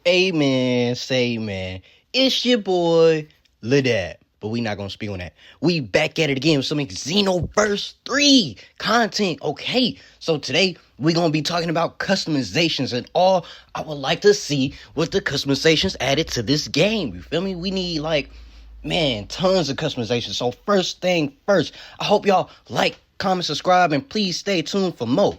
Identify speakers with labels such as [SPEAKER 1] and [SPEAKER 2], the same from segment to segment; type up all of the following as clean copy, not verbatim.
[SPEAKER 1] Amen. Say man. It's your boy, Lidad. But we not gonna speak on that. We back at it again with some Xenoverse 3 content. Okay. So today we're gonna be talking about customizations and all. I would like to see what the customizations added to this game. You feel me? We need tons of customizations. So first thing first, I hope y'all like, comment, subscribe, and please stay tuned for more.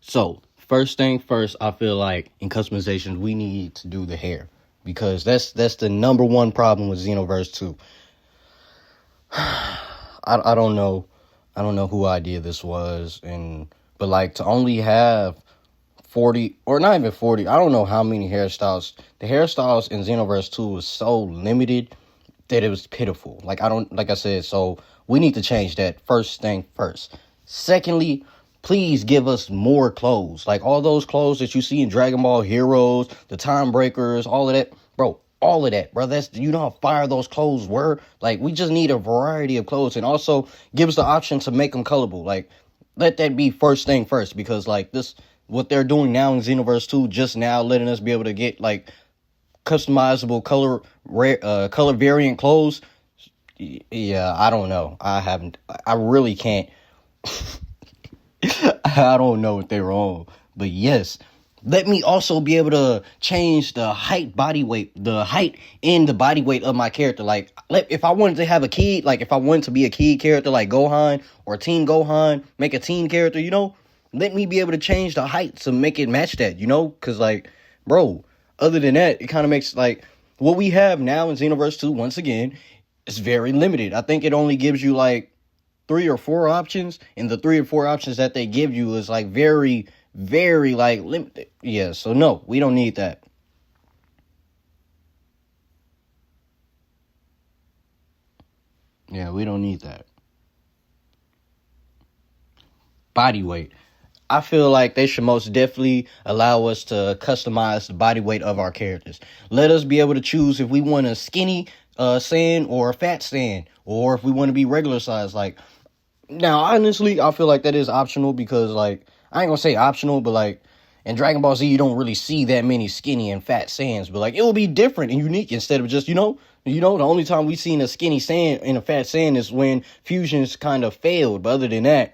[SPEAKER 1] So first thing first, I feel like in customizations we need to do the hair, because that's the number one problem with Xenoverse 2. I don't know who idea this was, but like to only have 40 or not even 40, I don't know how many hairstyles. The hairstyles in Xenoverse 2 was so limited that it was pitiful. Like I said, so we need to change that. First thing first. Secondly, please give us more clothes. Like all those clothes that you see in Dragon Ball Heroes, the Time Breakers, all of that. Bro, all of that, bro. You know how fire those clothes were? Like, we just need a variety of clothes. And also give us the option to make them colorable. Like, let that be first thing first. Because, like, what they're doing now in Xenoverse 2, just now letting us be able to get, like, customizable color variant clothes. Yeah, I don't know. I really can't. I don't know if they're wrong, but yes, let me also be able to change the height and the body weight of my character. Like, if I wanted to have a kid, like if I wanted to be a kid character like Gohan or Teen Gohan, make a teen character, let me be able to change the height to make it match that, because like, bro, other than that, it kind of makes like what we have now in Xenoverse 2, once again, is very limited. I think it only gives you like 3 or 4 options, and the 3 or 4 options that they give you is like very, very like limited. Yeah, so no, we don't need that. Yeah, we don't need that. Body weight. I feel like they should most definitely allow us to customize the body weight of our characters. Let us be able to choose if we want a skinny Saiyan or a fat Saiyan, or if we want to be regular size. Like, now, honestly, I feel like that is optional, because, like, I ain't gonna say optional, but, like, in Dragon Ball Z, you don't really see that many skinny and fat Saiyans, but, like, it will be different and unique instead of just, the only time we've seen a skinny Saiyan and a fat Saiyan is when fusions kind of failed, but other than that,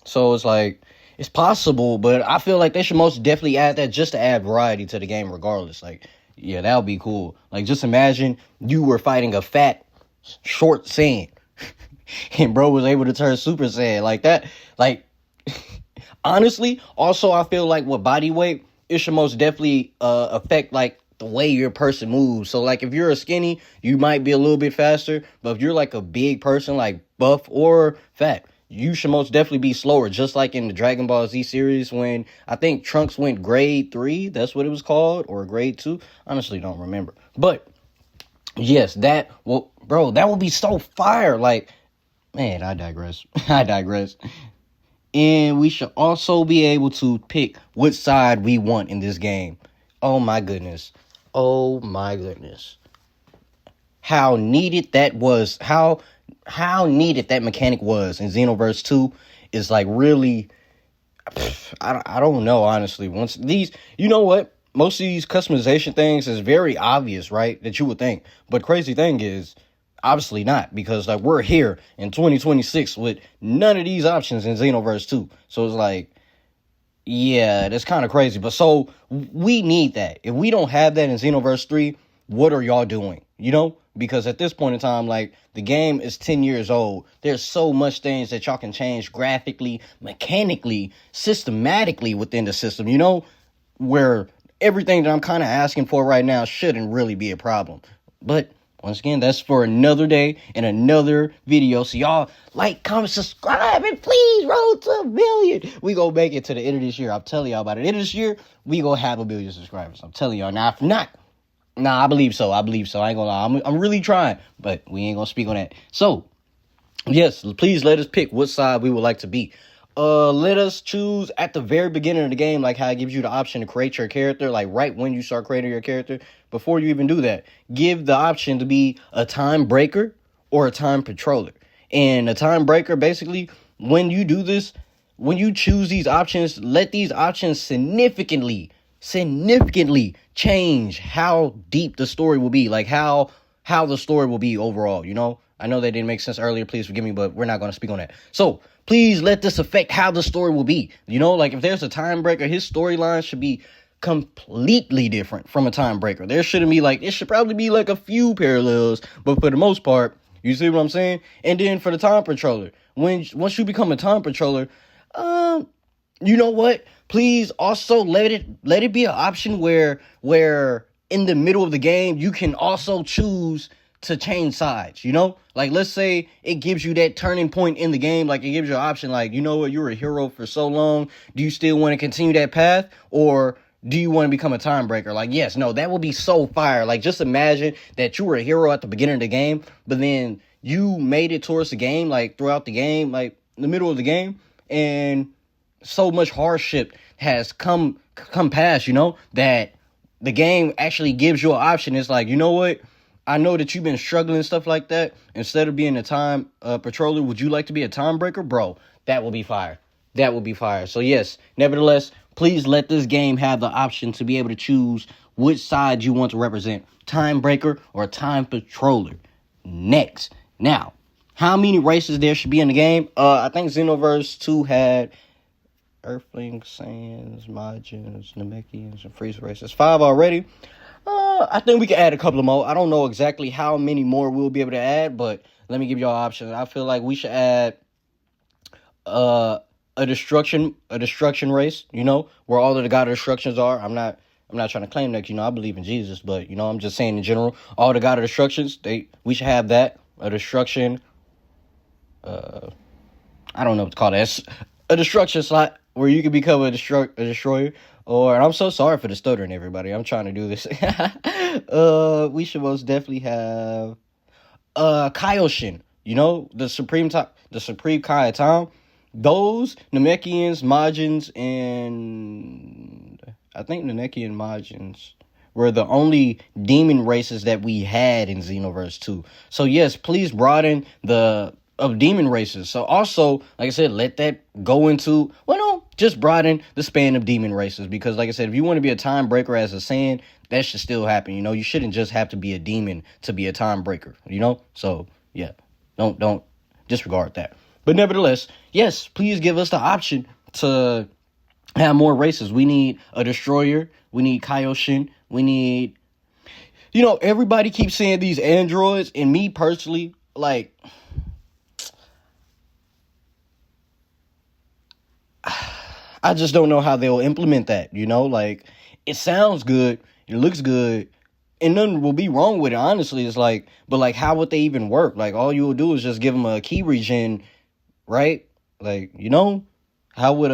[SPEAKER 1] so it's, like, it's possible, but I feel like they should most definitely add that just to add variety to the game regardless. Like, yeah, that would be cool. Like, just imagine you were fighting a fat, short Saiyan. And bro was able to turn Super Saiyan like that. Like, honestly, also I feel like with body weight, it should most definitely affect like the way your person moves. So like if you're a skinny, you might be a little bit faster, but if you're like a big person, like buff or fat, you should most definitely be slower. Just like in the Dragon Ball Z series, when I think Trunks went grade 3, that's what it was called, or grade 2. Honestly, don't remember. But yes, that would be so fire. Like, man, I digress. And we should also be able to pick which side we want in this game. Oh my goodness. How needed that was. How needed that mechanic was in Xenoverse 2 is like really, I don't know, honestly. Once these, you know what? Most of these customization things is very obvious, right? That you would think. But crazy thing is, obviously not, because like we're here in 2026 with none of these options in Xenoverse 2. So it's like, yeah, that's kind of crazy. But so we need that. If we don't have that in Xenoverse 3, what are y'all doing? Because at this point in time, like, the game is 10 years old. There's so much things that y'all can change graphically, mechanically, systematically within the system, where everything that I'm kind of asking for right now shouldn't really be a problem. But once again, that's for another day and another video. So y'all like, comment, subscribe, and please roll to 1 million. We gonna make it to the end of this year. I'm telling y'all, by the end of this year, we gonna have 1 million subscribers. I'm telling y'all. Now, if not, I believe so. I ain't gonna lie. I'm really trying, but we ain't gonna speak on that. So, yes, please let us pick what side we would like to be. Let us choose at the very beginning of the game, like how it gives you the option to create your character, like right when you start creating your character. Before you even do that, give the option to be a time breaker or a time patroller. And a time breaker, basically, when you do this, when you choose these options, let these options significantly change how deep the story will be, like how the story will be overall, you know? I know that didn't make sense earlier, please forgive me, but we're not going to speak on that. So, please let this affect how the story will be. You know, like if there's a time breaker, his storyline should be completely different from a time breaker. There shouldn't be like, it should probably be like a few parallels, but for the most part, you see what I'm saying? And then for the time patroller, once you become a time patroller, you know what? Please also let it be an option where in the middle of the game you can also choose to change sides, you know? Like, let's say it gives you that turning point in the game. Like, it gives you an option, like, you know what, you were a hero for so long. Do you still want to continue that path? Or do you want to become a time breaker? Like, yes, no, that would be so fire. Like, just imagine that you were a hero at the beginning of the game, but then you made it towards the game, like, throughout the game, like, in the middle of the game, and so much hardship has come past, you know, that the game actually gives you an option. It's like, you know what? I know that you've been struggling and stuff like that. Instead of being a time patroller, would you like to be a time breaker? Bro, that will be fire. That will be fire. So yes, nevertheless, please let this game have the option to be able to choose which side you want to represent, time breaker or time patroller. Next. Now, how many races there should be in the game? I think Xenoverse 2 had Earthlings, Saiyans, Majins, Namekians, and Freeze races. 5 already. I think we can add a couple of more. I don't know exactly how many more we'll be able to add, but let me give y'all options. I feel like we should add a destruction race, you know, where all of the God of Destructions are. I'm not trying to claim that, you know, I believe in Jesus, but, you know, I'm just saying in general, all the God of Destructions, we should have that. A destruction, I don't know what to call that. A destruction slot where you can become a destroyer. And I'm so sorry for the stuttering, everybody. I'm trying to do this. We should most definitely have Kaioshin. You know, the Supreme Kai Tom. Those Namekians, Majins, and I think Namekian Majins were the only demon races that we had in Xenoverse 2. So yes, please broaden of demon races. So also, like I said, let that go into, well, no, just broaden the span of demon races. Because like I said, if you want to be a time breaker as a Saiyan, that should still happen. You know, you shouldn't just have to be a demon to be a time breaker, you know? So yeah, don't disregard that. But nevertheless, yes, please give us the option to have more races. We need a destroyer. We need Kaioshin. We need, you know, everybody keeps saying these androids, and me personally, like, I just don't know how they'll implement that, you know? Like, it sounds good, it looks good, and nothing will be wrong with it, honestly. It's like, but like, how would they even work? Like, all you will do is just give them a key regen, right? Like, you know? How would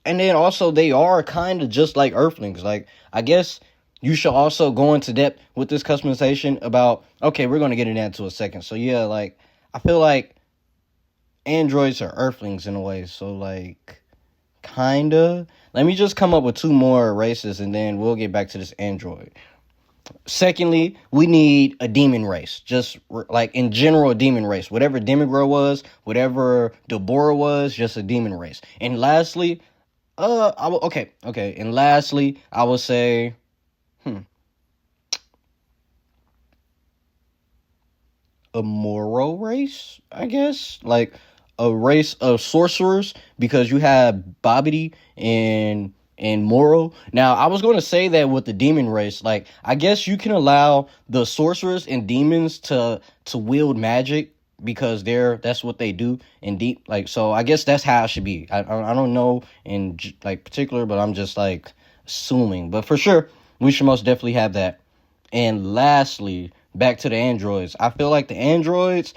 [SPEAKER 1] and then also, they are kind of just like Earthlings. Like, I guess you should also go into depth with this customization about, okay, we're going to get into that in a second. So yeah, like, I feel like androids are Earthlings in a way. So like, kinda. Let me just come up with 2 more races and then we'll get back to this android. Secondly, we need a demon race. Just like in general, a demon race. Whatever Demigra was, whatever Deborah was, just a demon race. And lastly, And lastly, I will say, a Moro race, I guess, like a race of sorcerers, because you have Babidi and Moro. Now, I was going to say that with the demon race, like, I guess you can allow the sorcerers and demons to wield magic, because that's what they do in deep, like, so I guess that's how it should be. I don't know in like particular, but I'm just like, assuming. But for sure, we should most definitely have that. And lastly, back to the androids. I feel like the androids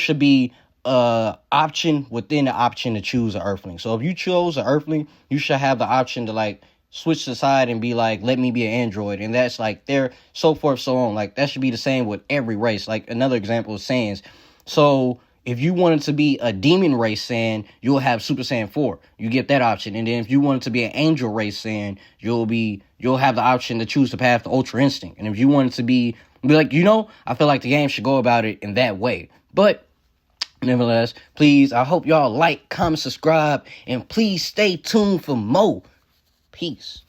[SPEAKER 1] should be option within the option to choose an Earthling. So if you chose an Earthling, you should have the option to like switch the side and be like, let me be an android. And that's like there, so forth, so on. Like that should be the same with every race. Like another example is Saiyans. So if you wanted to be a demon race Saiyan, you'll have Super Saiyan 4. You get that option. And then if you wanted to be an angel race Saiyan, you'll have the option to choose the path to Ultra Instinct. And if you wanted to be like, I feel like the game should go about it in that way. But nevertheless, please, I hope y'all like, comment, subscribe, and please stay tuned for more. Peace.